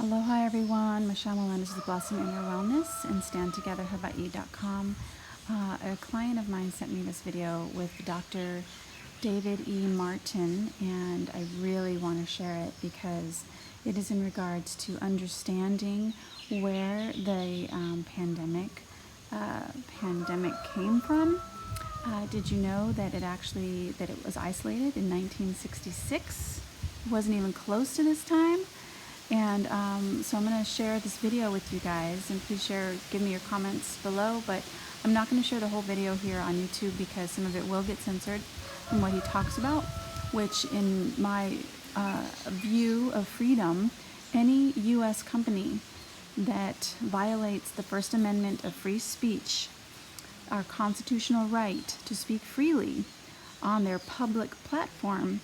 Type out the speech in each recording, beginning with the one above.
Aloha everyone, Michelle Melendez with Blossom Inner Wellness and StandTogetherHowAboutYou.com. A client of mine sent me this video with Dr. David E. Martin, and I really want to share it because it is in regards to understanding where the pandemic came from. Did you know that it was isolated in 1966? It wasn't even close to this time. And so I'm going to share this video with you guys, and please give me your comments below, but I'm not going to share the whole video here on YouTube because some of it will get censored from what he talks about, which in my view of freedom, any U.S. company that violates the First Amendment of free speech, our constitutional right to speak freely on their public platform,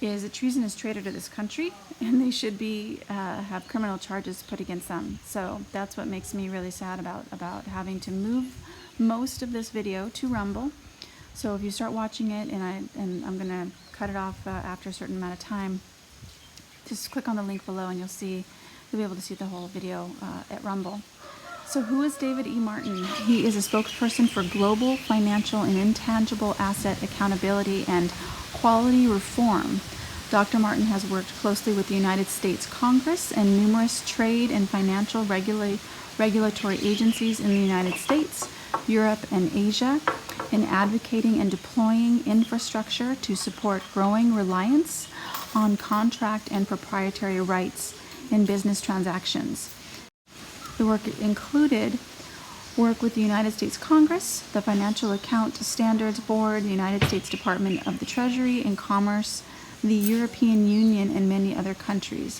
is a treasonous traitor to this country, and they should be have criminal charges put against them. So that's what makes me really sad about having to move most of this video to Rumble. So if you start watching it, and I'm gonna cut it off after a certain amount of time, just click on the link below and you'll be able to see the whole video at Rumble. So who is David E. Martin? He is a spokesperson for global financial and intangible asset accountability and quality reform. Dr. Martin has worked closely with the United States Congress and numerous trade and financial regulatory agencies in the United States, Europe, and Asia in advocating and deploying infrastructure to support growing reliance on contract and proprietary rights in business transactions. The work included work with the United States Congress, the Financial Account Standards Board, the United States Department of the Treasury and Commerce, the European Union, and many other countries.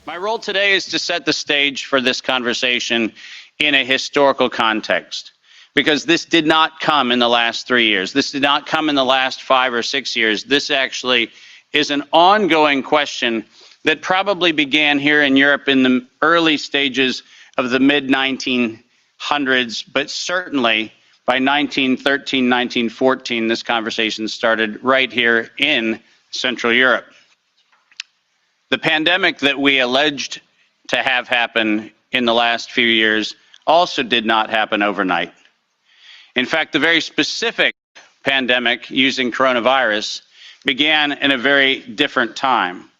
My role today is to set the stage for this conversation in a historical context, because this did not come in the last 3 years. This did not come in the last 5 or 6 years. This actually is an ongoing question that probably began here in Europe in the early stages of the mid-1900s, but certainly by 1913, 1914, this conversation started right here in Central Europe. The pandemic that we alleged to have happen in the last few years also did not happen overnight. In fact, the very specific pandemic using coronavirus began in a very different time.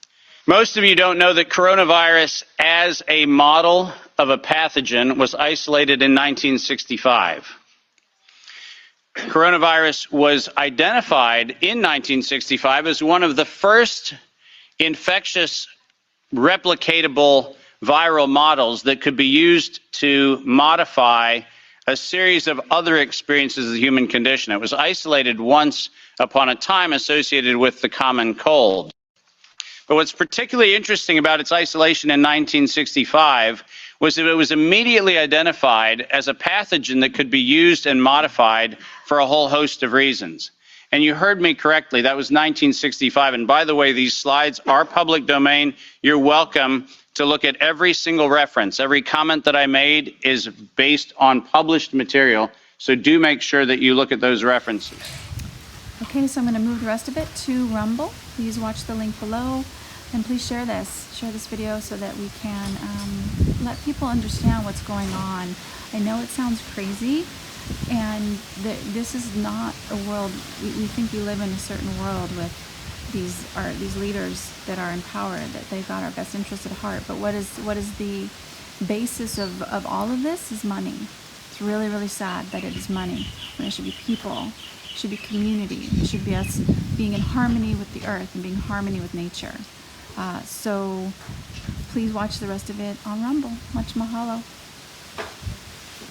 Most of you don't know that coronavirus as a model of a pathogen was isolated in 1965. Coronavirus was identified in 1965 as one of the first infectious replicatable viral models that could be used to modify a series of other experiences of the human condition. It was isolated once upon a time associated with the common cold. But what's particularly interesting about its isolation in 1965 was that it was immediately identified as a pathogen that could be used and modified for a whole host of reasons. And you heard me correctly, that was 1965. And by the way, these slides are public domain. You're welcome to look at every single reference. Every comment that I made is based on published material. So do make sure that you look at those references. Okay, so I'm going to move the rest of it to Rumble. Please watch the link below, and please share this video so that we can let people understand what's going on. I know it sounds crazy, and this is not a world. We think we live in a certain world with these leaders that are in power, that they've got our best interests at heart. But what is the basis of all of this is money. It's really, really sad that it is money when it should be people. It should be community. It should be us being in harmony with the earth and being in harmony with nature. So please watch the rest of it on Rumble. Much mahalo.